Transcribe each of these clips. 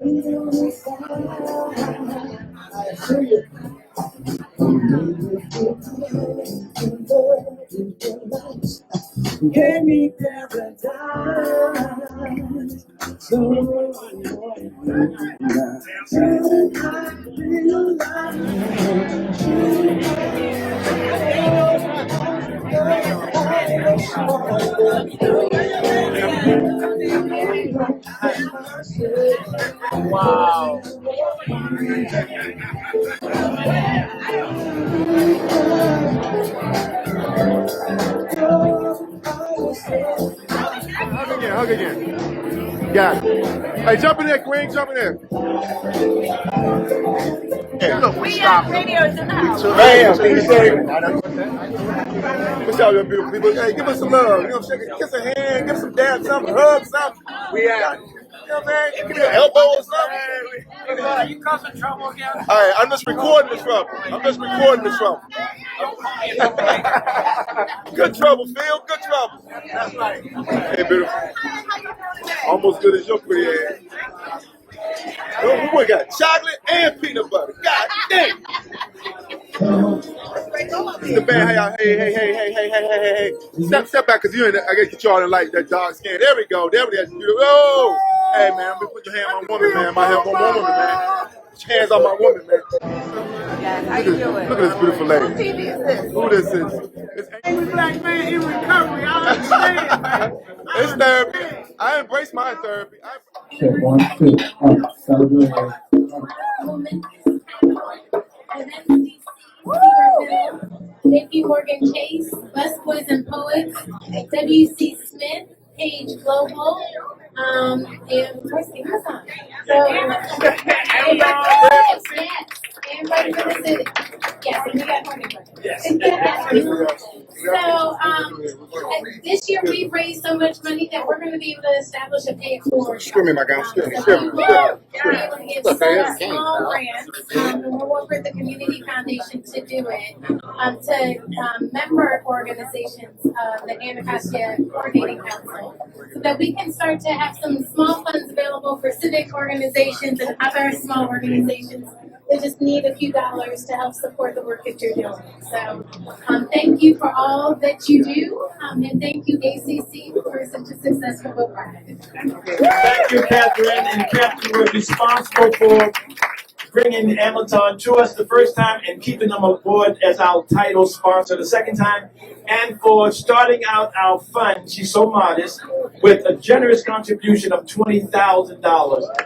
Gave me paradise. So Wow. Hug again. Got it. Hey, jump in there, Queen. Jump in there. Hey, look, we got radios in the house. Bam. What's up, beautiful people? Hey, give us some love. You know what I'm saying? Kiss a hand, give some dab, something, hug, something. We have. You know what I'm saying? Give me an elbow or something. You causing trouble again? All right, I'm just recording this from. Good trouble, Phil. Good trouble. That's right. Hey, beautiful. Almost good as your pretty ass. Oh, we got chocolate and peanut butter. God damn. The band, hey. Step back, because you in there. I gotta get y'all in like that dark skin. There we go. There we go. Oh, hey, man, put your hand on my woman, man. My hand on my woman, man. Put your hands on my woman, man. Yes, how you doing? Look at this beautiful lady. Who TV is this? Who this is? It's Angry black man in recovery. I understand, man. It's therapy. I embrace my therapy. check 1, 2. Sounds good. JP Morgan Chase, West Boys and Poets, WC Smith, Page Global, and where's the Amazon? And for the city. Yes, and we got Hornby. So this year we've raised so much money that we're going to be able to establish a pay it forward. Screw me, my guy. Screw me. We'll be able to give small grants, and we'll work with the Community Foundation to do it, to member organizations of the Anacostia Coordinating Council, so that we can start to have some small funds available for civic organizations and other small organizations. They just need a few dollars to help support the work that you're doing. So thank you for all that you do, and thank you, ACC, for such a successful book ride. Thank you, Catherine. And Catherine was responsible for bringing Amazon to us the first time and keeping them aboard as our title sponsor the second time, and for starting out our fund. She's so modest, with a generous contribution of $20,000.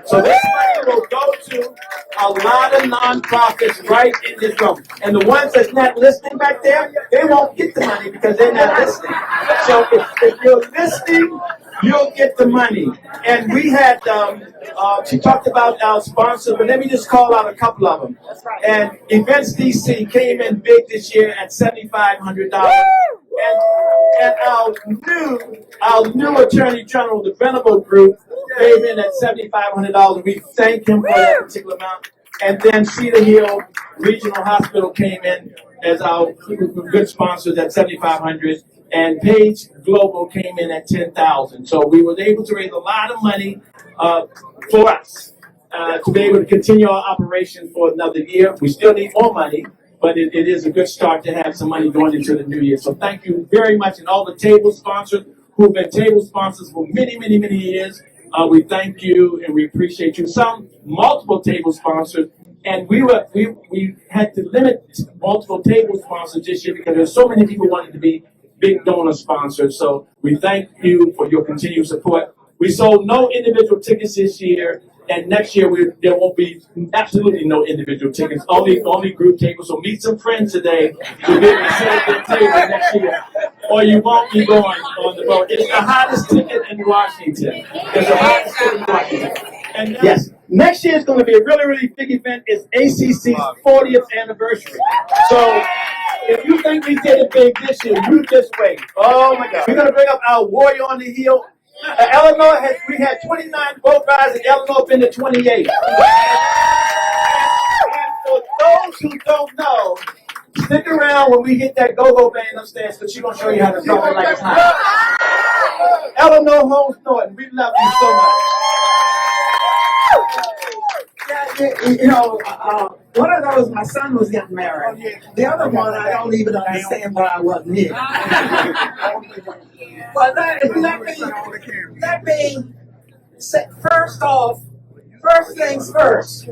So this money will go to a lot of nonprofits right in this room. And the ones that's not listening back there, they won't get the money because they're not listening. So if you're listening, you'll get the money. And we had, she talked about our sponsors, but let me just call out a couple of them. That's right. And Events DC came in big this year at $7,500. And our new Attorney General, the Venable Group, came in at $7,500. We thank him for that particular amount. And then Cedar Hill Regional Hospital came in as our good sponsors at $7,500. And Page Global came in at $10,000. So we were able to raise a lot of money for us to be able to continue our operation for another year. We still need more money, but it is a good start to have some money going into the new year. So thank you very much, and all the table sponsors who've been table sponsors for many, many, many years. We thank you and we appreciate you. Some multiple table sponsors. And we had to limit multiple table sponsors this year because there's so many people wanting to be big donor sponsors. So we thank you for your continued support. We sold no individual tickets this year, and next year there won't be absolutely no individual tickets, only group tables. So meet some friends today to be able to sell their table next year, or you won't be going on the boat. It's the hottest ticket in Washington. It's the hottest ticket in Washington. And yes, next year is going to be a really, really big event. It's ACC's 40th anniversary. So if you think we did it big this year, you just wait. Oh my God. We're going to bring up our warrior on the hill. We had 29 boat rides, and Eleanor been to 28. And for those who don't know, stick around when we hit that go-go band upstairs, because she's going to show you how to throw it like it's hot. Eleanor Holmes Norton, we love you so much. One of those, my son was getting married. The other one, I don't even understand why I wasn't here. But let me say, first things first,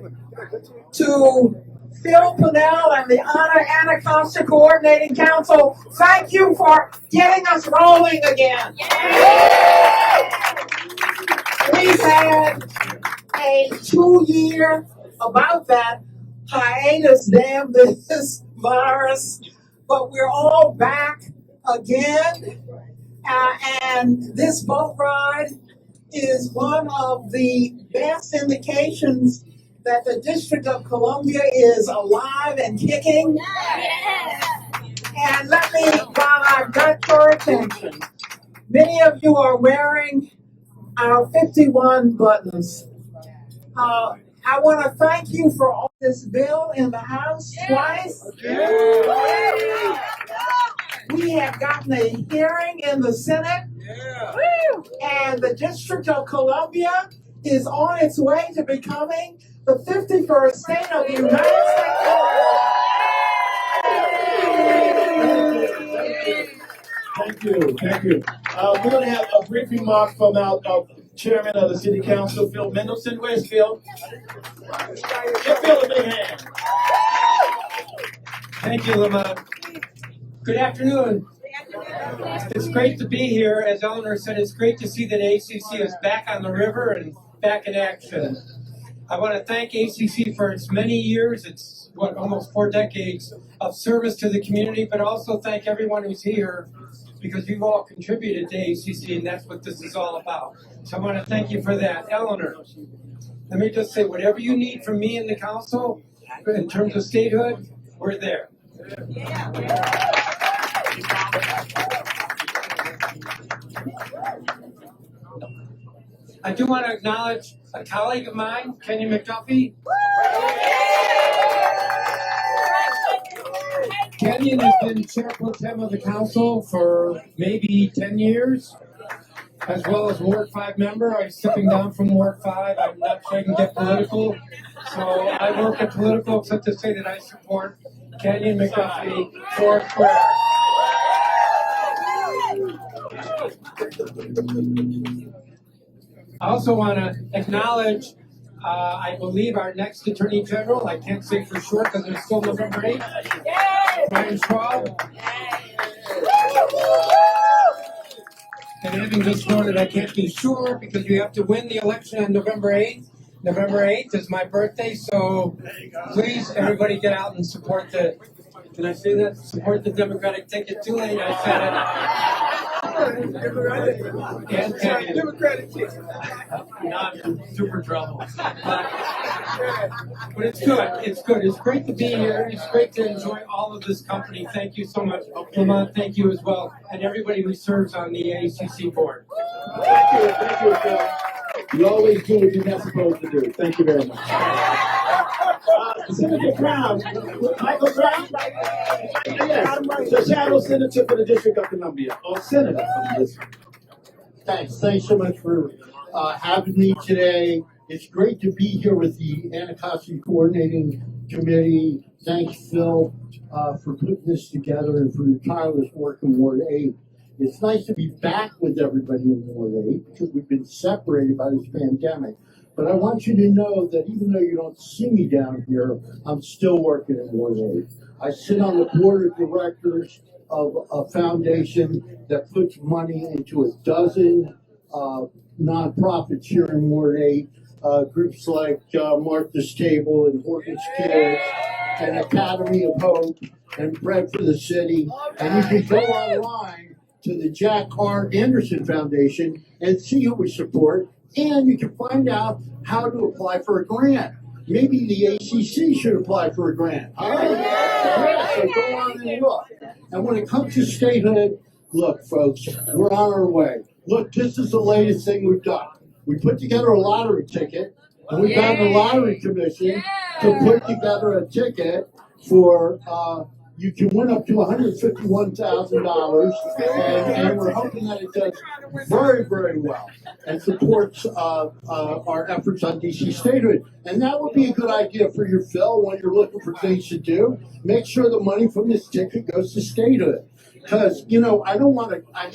to Phil Pennell and the Honor Anacostia Coordinating Council, thank you for getting us rolling again. We've had a 2-year, about that, hiatus, damn this virus, but we're all back again. And this boat ride is one of the best indications that the District of Columbia is alive and kicking. And let me, while I've got your attention, many of you are wearing our 51 buttons. I want to thank you for all this bill in the House twice. We have gotten a hearing in the Senate, and the District of Columbia is on its way to becoming the 51st state of the United States. Thank you, thank you. We're going to have a brief remark from our Chairman of the City Council, Phil Mendelson. Where's Phil? Give Phil a big hand. Thank you, Lamont. Good afternoon. It's great to be here. As Eleanor said, it's great to see that ACC is back on the river and back in action. I want to thank ACC for its many years, its almost 4 decades of service to the community, but also thank everyone who's here because you've all contributed to ACC, and that's what this is all about. So I want to thank you for that. Eleanor, let me just say, whatever you need from me and the council in terms of statehood, we're there. I do want to acknowledge a colleague of mine, Kenny McDuffie. Kenyon has been chair pro tem of the council for maybe 10 years, as well as Ward 5 member. I'm stepping down from Ward 5. I'm not sure I can get political. So I work at political, except to say that I support Kenyon McDuffie, 4th Square. I also want to acknowledge, I believe, our next Attorney General. I can't say for sure because it's still November 8th. Brian Schwab. And having just noted, I can't be sure because you have to win the election on November 8th. November 8th is my birthday, so please, everybody get out and support the, can I say that? Support the Democratic ticket. Too late, I said it. Democratic ticket. Not super trouble. But it's good. It's good. It's great to be here. It's great to enjoy all of this company. Thank you so much. Lamont, thank you as well. And everybody who serves on the ACC board. Thank you, Phil. You always do what you're not supposed to do. Thank you very much. Senator Brown, Michael Brown? Yes, the shadow senator for the District of Columbia, or senator for the district. Thanks so much for having me today. It's great to be here with the Anacostia Coordinating Committee. Thanks, Phil, for putting this together and for your tireless work in Ward 8. It's nice to be back with everybody in Ward 8 because we've been separated by this pandemic. But I want you to know that even though you don't see me down here, I'm still working in Ward 8. I sit on the board of directors of a foundation that puts money into a dozen nonprofits here in Ward 8, groups like Martha's Table and Horton's Kids and Academy of Hope and Bread for the City. And you can go online to the Jack R. Anderson Foundation and see who we support, and you can find out how to apply for a grant. Maybe the ACC should apply for a grant. All right? Yeah, so go on and look. And when it comes to statehood, look, folks, we're on our way. Look, this is the latest thing we've done. We put together a lottery ticket, and we got the lottery commission to put together a ticket for you can win up to $151,000, and we're hoping that it does very, very well and supports our efforts on DC statehood. And that would be a good idea for your Phil when you're looking for things to do. Make sure the money from this ticket goes to statehood. Because, you know, I don't want to, I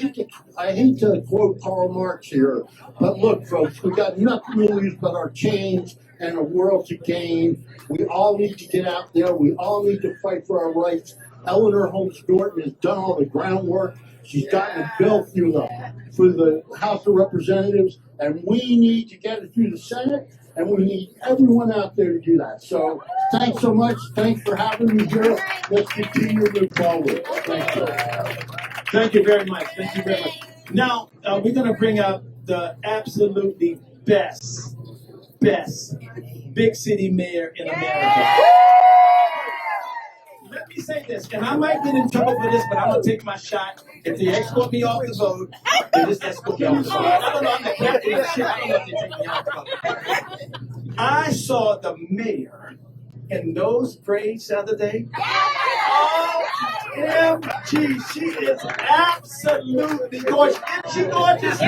hate to quote Karl Marx here, but look, folks, we got nothing to lose but our chains and a world to gain. We all need to get out there. We all need to fight for our rights. Eleanor Holmes Norton has done all the groundwork. She's gotten a bill through the House of Representatives, and we need to get it through the Senate, and we need everyone out there to do that. So thanks so much. Thanks for having me here. Let's continue to move forward. Thank you. Thank you very much. Thank you very much. Now, we're going to bring up the absolutely best big city mayor in America. Let me say this, and I might get in trouble for this, but I'm going to take my shot. If they escort me off the vote, they just escort me off the vote. I don't know, I'm the captain of shit. I don't know if they take me off the vote. I saw the mayor in those braids the other day. OMG, she is absolutely gorgeous. Isn't she gorgeous?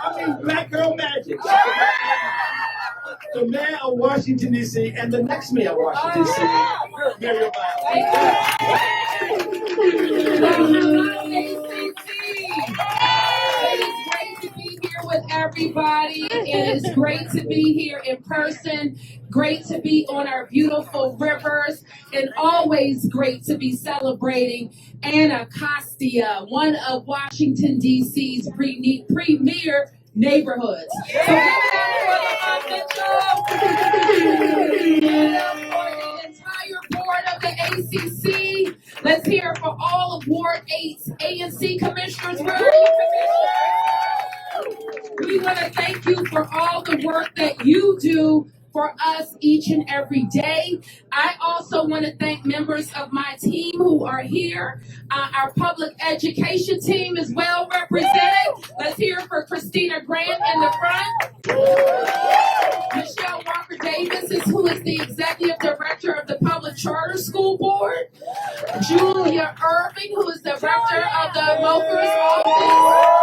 I mean, black girl magic. The mayor of Washington, D.C., and the next mayor of Washington, D.C., Mary with everybody. It is great to be here in person, great to be on our beautiful rivers, and always great to be celebrating Anacostia, one of Washington, D.C.'s premier neighborhoods. So give it up for the entire board of the ACC. Let's hear it for all of Ward 8's ANC commissioners. We want to thank you for all the work that you do for us each and every day. I also want to thank members of my team who are here. Our public education team is well represented. Let's hear it for Christina Grant in the front. Michelle Walker Davis, who is the executive director of the Public Charter School Board. Julia Irving, who is the director of the Moker's office.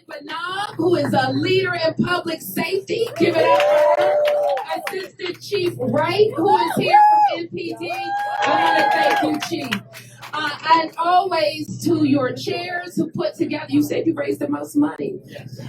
Banab, who is a leader in public safety. Give it up for her. Assistant Chief Wright, who is here from NPD. I want to thank you, Chief. And always to your chairs who put together, you said you raised the most money. Yes.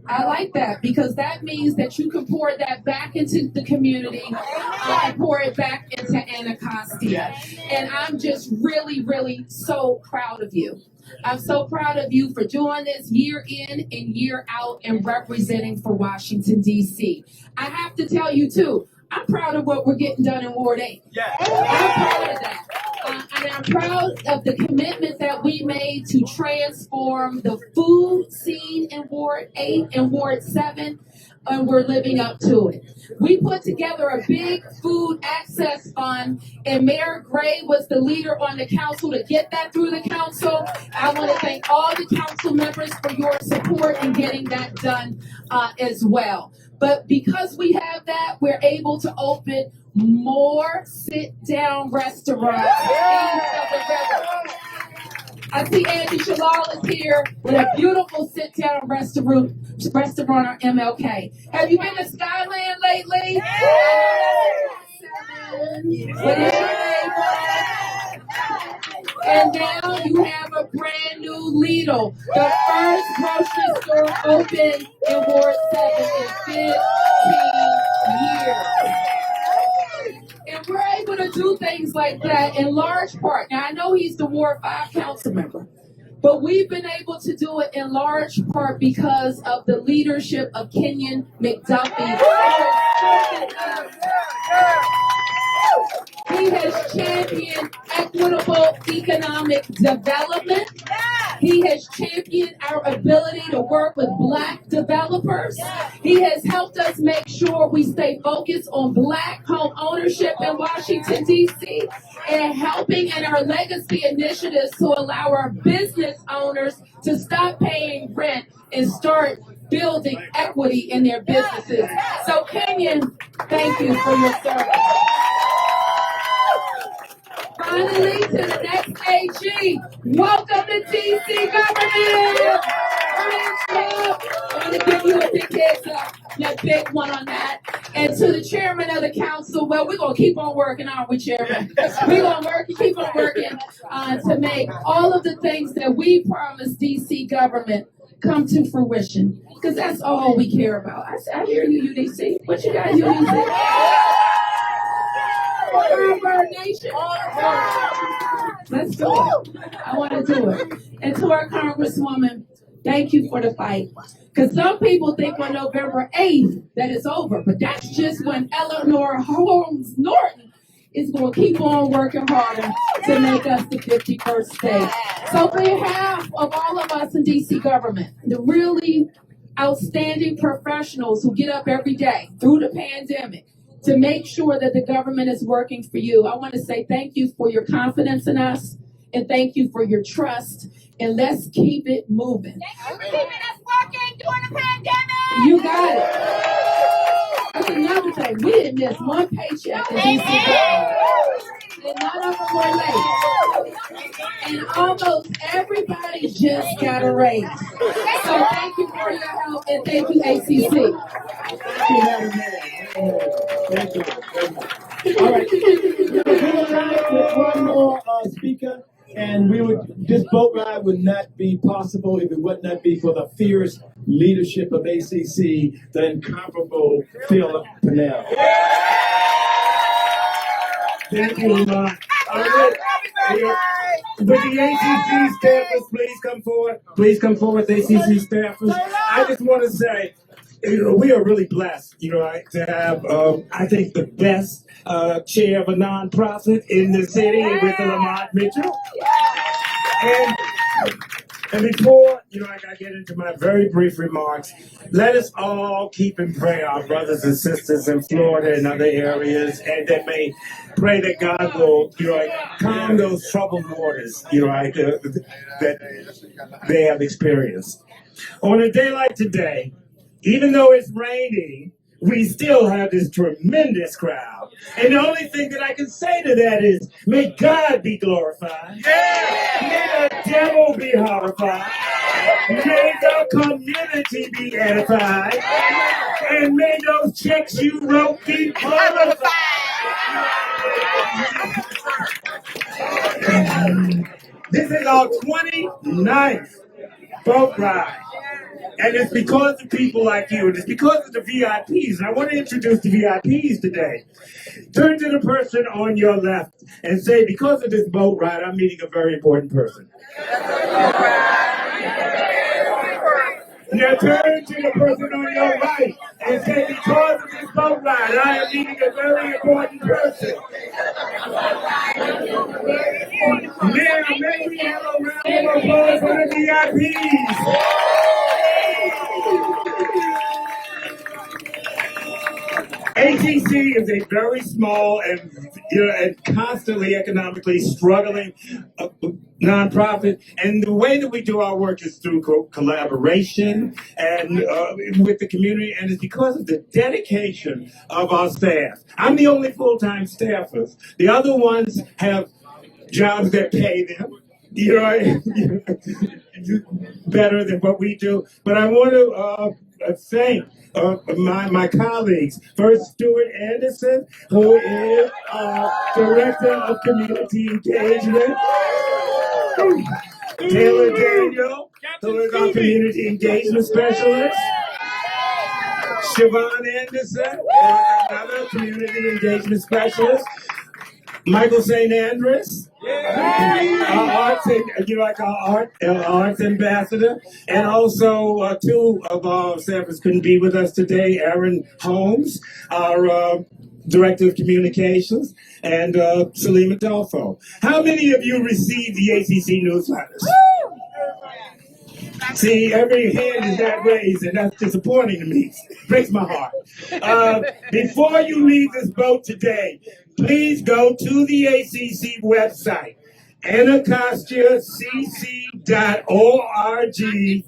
I like that because that means that you can pour that back into the community and pour it back into Anacostia. And I'm just really, really so proud of you. I'm so proud of you for doing this year in and year out and representing for Washington, D.C. I have to tell you, too, I'm proud of what we're getting done in Ward 8. Yeah. I'm proud of that. And I'm proud of the commitment that we made to transform the food scene in Ward 8 and Ward 7, and we're living up to it. We put together a big food access fund, and Mayor Gray was the leader on the council to get that through the council. I want to thank all the council members for your support in getting that done as well. But because we have that, we're able to open more sit-down restaurants east of the river. I see Andy Shalal is here with a beautiful sit-down restaurant on MLK. Have you been to Skyland lately? What is your name? And now you have a brand new Lidl, the first grocery store open in Ward 7 in 15 years. And we're able to do things like that in large part. Now, I know he's the Ward 5 council member, but we've been able to do it in large part because of the leadership of Kenyon McDuffie. He has championed equitable economic development. He has championed our ability to work with Black developers. He has helped us make sure we stay focused on Black home ownership in Washington, D.C., and helping in our legacy initiatives to allow our business owners to stop paying rent and start building equity in their businesses. So Kenyon, thank you for your service. Finally, to the next AG, welcome to DC government. I want to give you a big heads up, that big one on that. And to the chairman of the council, well, we're going to keep on working, aren't we, chairman? We're going to keep on working to make all of the things that we promised DC government come to fruition. Because that's all we care about. I hear you, UDC. What you got, UDC? Our nation. Let's do it. I want to do it. And to our Congresswoman, thank you for the fight. Because some people think on November 8th that it's over, but that's just when Eleanor Holmes Norton is going to keep on working harder to make us the 51st state. So on behalf of all of us in DC government, the really outstanding professionals who get up every day through the pandemic to make sure that the government is working for you, I want to say thank you for your confidence in us and thank you for your trust. And let's keep it moving. Thank you for keeping us working during the pandemic. You got it. That's another thing. We didn't miss one paycheck in DC government. And none of them were late. And almost everybody just got a raise. So thank you for your help and thank you, ACC. Thank you. All right. We'll try with one more speaker, and this boat ride would not be possible if it would not be for the fierce leadership of ACC, the incomparable Philip Pennell. Thank you, Lamar. Would the ACC staffers please come forward? Please come forward, the ACC staffers. I just want to say, we are really blessed, to have, I think, the best chair of a nonprofit in the city with Lamont Mitchell. And before, I get into my very brief remarks, let us all keep in prayer our brothers and sisters in Florida and other areas, and that may pray that God will, calm those troubled waters, that they have experienced. On a day like today, even though it's raining, we still have this tremendous crowd. And the only thing that I can say to that is, may God be glorified. May the devil be horrified. May the community be edified. And may those checks you wrote be qualified. This is our 29th boat ride. And it's because of people like you, and it's because of the VIPs. And I want to introduce the VIPs today. Turn to the person on your left and say, because of this boat ride, I'm meeting a very important person. Now turn to the person on your right and say, because of this boat ride, I am meeting a very important person. Now, may we have a round of applause for the VIPs. ACC is a very small and constantly economically struggling nonprofit, and the way that we do our work is through collaboration and with the community, and it's because of the dedication of our staff. I'm the only full-time staffer. The other ones have jobs that pay them, better than what we do. But I want to thank my colleagues. First, Stuart Anderson, who is Director of Community Engagement. Taylor Daniel, who is our Community Engagement Specialist. Siobhan Anderson, who is another Community Engagement Specialist. Michael St. Andres, our arts ambassador, and also two of our staffers couldn't be with us today. Aaron Holmes, our Director of Communications, and Salim Adolfo. How many of you received the ACC newsletters? See, every hand is not raised, and that's disappointing to me. Breaks my heart. Before you leave this boat today, please go to the ACC website, anacostiacc.org,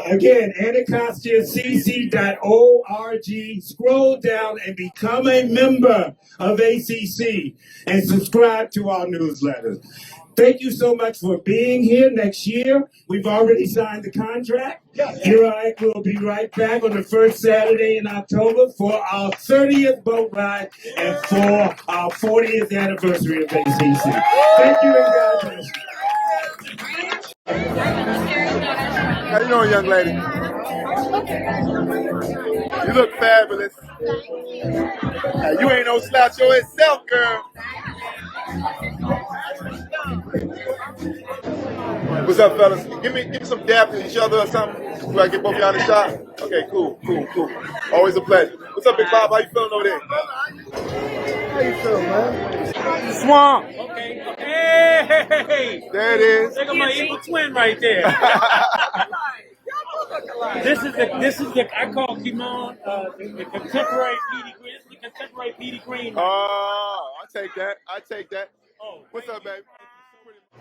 Again, Anacostia.cc.org. Scroll down and become a member of ACC and subscribe to our newsletters. Thank you so much for being here. Next year, we've already signed the contract. Here I will be right back on the first Saturday in October for our 30th boat ride and for our 40th anniversary of ACC. Thank you and God bless you. How you doing, young lady? You look fabulous. You ain't no slouch yourself, girl. What's up, fellas? Give me some dap to each other or something before I get both y'all in the shot. Okay, cool. Always a pleasure. What's up, Big Bob? How you feeling over there? How you feeling, man? Swamp. Okay. Hey! There it is. Look at my evil twin right there. This is the I call Kimon the contemporary Petey Green. This is the contemporary Petey Green. Oh, I take that. Oh, What's up, baby?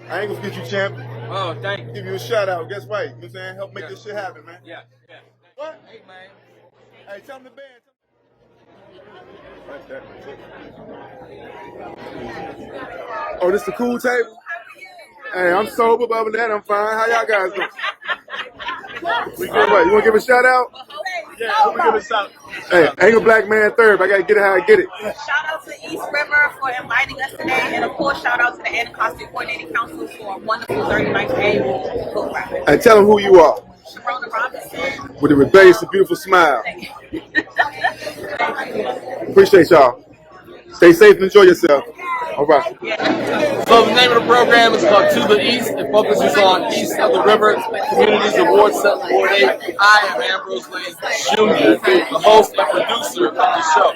I ain't gonna forget you, champ. oh, thank you. Give you a shout out. Guess right. You know what I'm saying? Help make this shit happen, man. Yeah. What? Hey, man. Hey, tell them the band. Like that. Oh, this the cool table? Hey, I'm sober, but other than that, I'm fine. How y'all guys doing? We good, what? You want to give a shout out? Yeah, I'm gonna give a shout. Hey, ain't a black man third, but I gotta get it how I get it. Shout out to East River for inviting us today, and of course, shout out to the Anacostia Coordinating Council for a wonderful 39th annual boat ride. And tell them who you are. Sharona Robinson. With a rebellious and beautiful smile. Appreciate y'all. Stay safe and enjoy yourself. All right. So the name of the program is called To the East. It focuses on east of the river communities award set Award 8. I am Ambrose Lane Jr., the host and producer of the show.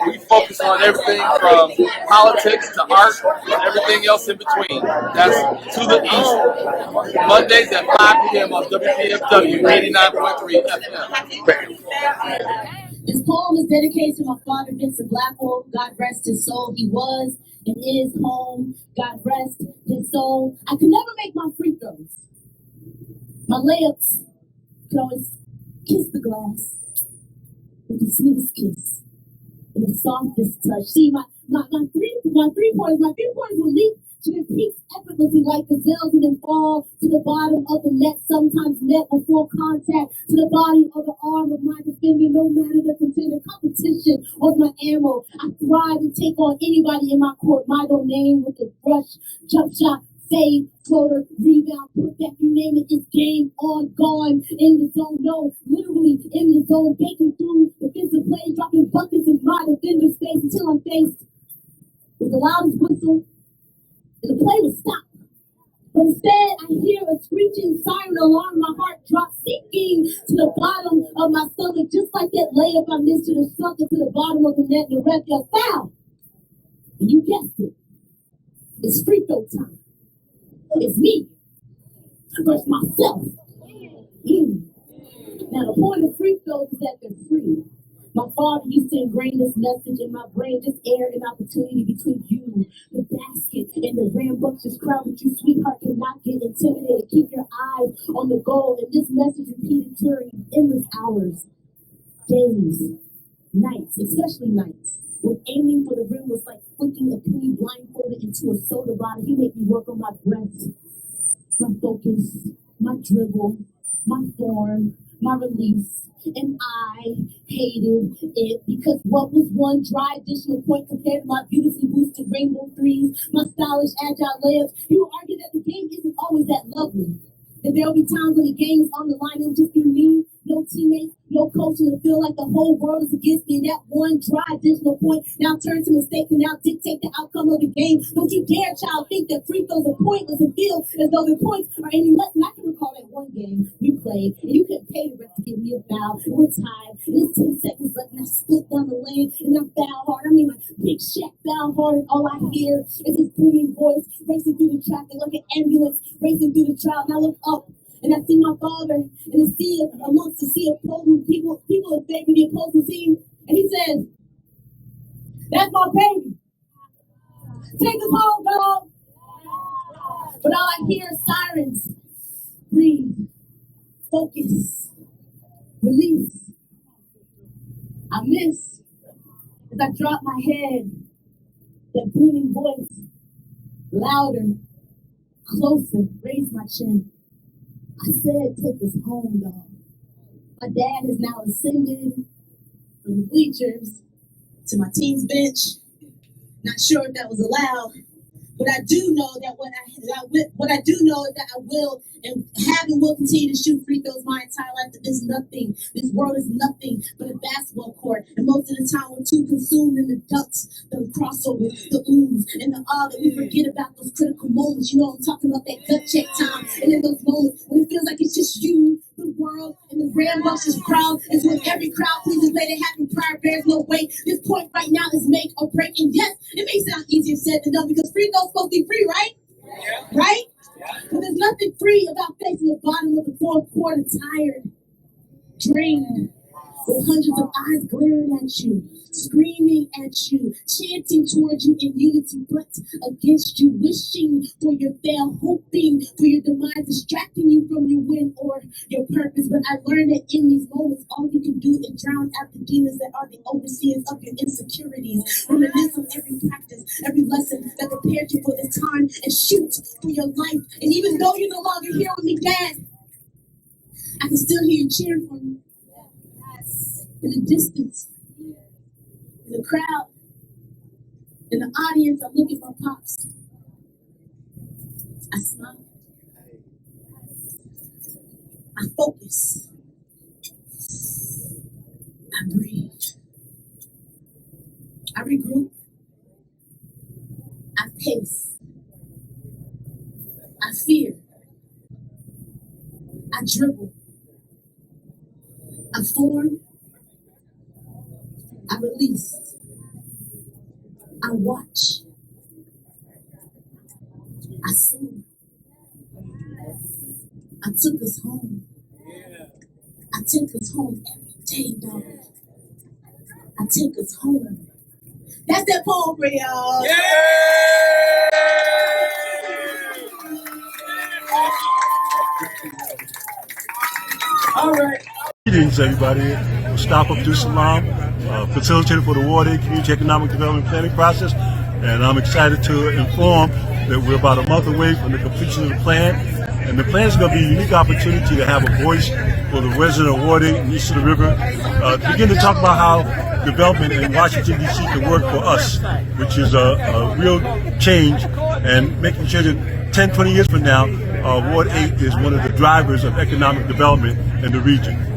We focus on everything from politics to art and everything else in between. That's To the East. Mondays at 5 p.m. on WPFW 89.3 FM. This poem is dedicated to my father, Vincent Blackwell. God rest his soul. He was and is home. God rest his soul. I could never make my free throws. My layups could always kiss the glass with the sweetest kiss and the softest touch. See, my three pointers would leap to the peaks effortlessly like gazelles and then fall to the bottom of the net, sometimes met before contact to the body of the arm of my defender, no matter the contender. Competition was my ammo. I thrive to take on anybody in my court, my domain with a brush, jump shot, save, floater, rebound, put back, you name it, it's game on, gone, in the zone, no, literally in the zone, baking through defensive plays, dropping buckets in my defender's face until I'm faced with the loudest whistle, and the play would stop. But instead, I hear a screeching siren alarm. My heart drops, sinking to the bottom of my stomach, just like that layup I missed to the sunk into the bottom of the net. And the ref yelled, foul. And you guessed it. It's free throw time. It's me versus myself. Now, the point of free throws is that they're free. My father used to ingrain this message in my brain, just air an opportunity between you, the basket, and the rambunctious crowd. But you, sweetheart, cannot get intimidated. Keep your eyes on the goal. And this message repeated during endless hours, days, nights, especially nights, when aiming for the rim was like flicking a penny blindfolded into a soda bottle. He made me work on my breath, my focus, my dribble, my form, my release. And I hated it because what was one dry additional point compared to my beautifully boosted rainbow threes, my stylish agile layups? You would argue that the game isn't always that lovely. That there'll be times when the game is on the line, it'll just be me, no teammates, no coach, and it'll feel like the whole world is against me. And that one dry additional point now turns to mistake and now dictate the outcome of the game. Don't you dare, child, think that free throws are pointless and feel as though the points are any less. And I can recall that one game we played, and you couldn't pay the ref to give me a foul. And we're tied, and it's 10 seconds left, and I split down the lane, and I foul hard. I mean, like Big Shaq foul hard, and all I hear is this booming voice racing through the traffic like an ambulance racing through the crowd. And I look up, and I see my father in a sea of, amongst a sea of opposing people in favor of the opposing team. And he says, "That's my baby. Take us home, dog." But all I hear is sirens. Breathe. Focus. Release. I miss as I drop my head, that booming voice, louder, closer, raise my chin. I said, take us home, dog. My dad has now ascended from the bleachers to my team's bench. Not sure if that was allowed, but I do know that what I do know is that I will and have and will continue to shoot free throws my entire life. That there's nothing, this world is nothing but a basketball court. And most of the time we're too consumed in the dunks, the crossovers, the oohs, and the that we forget about those critical moments. You know I'm talking about, that gut check time. And in those moments when it feels like it's just you, the world, and the rambunctious crowd is when every crowd pleases let it happen prior, bears no weight. This point right now is make or break. And yes, it may sound easier said than done because free throws supposed to be free, right? Yeah. Right? Yeah. But there's nothing free about facing the bottom of the fourth quarter tired, drained, with hundreds of eyes glaring at you, screaming at you, chanting towards you in unity, but against you, wishing for your fail, hoping for your demise, distracting you from your win or your purpose. But I learned that in these moments, all you can do is drown out the demons that are the overseers of your insecurities. Reminisce on every practice, every lesson that prepared you for this time, and shoot for your life. And even though you're no longer here with me, Dad, I can still hear you cheering for me. In the distance, in the crowd, in the audience, I look at my pops. I smile. I focus. I breathe. I regroup. I pace. I fear. I dribble. I form. I release. I watch. I saw. I took us home. I take us home every day, dog. I take us home. That's that poem for y'all. Yeah! All right. Greetings, everybody. Mustafa Abdul Salam, facilitator for the Ward 8 Community Economic Development Planning process. And I'm excited to inform that we're about a month away from the completion of the plan. And the plan is going to be a unique opportunity to have a voice for the resident of Ward 8 and east of the river. Begin to talk about how development in Washington, D.C. can work for us, which is a real change, and making sure that 10, 20 years from now, Ward 8 is one of the drivers of economic development in the region.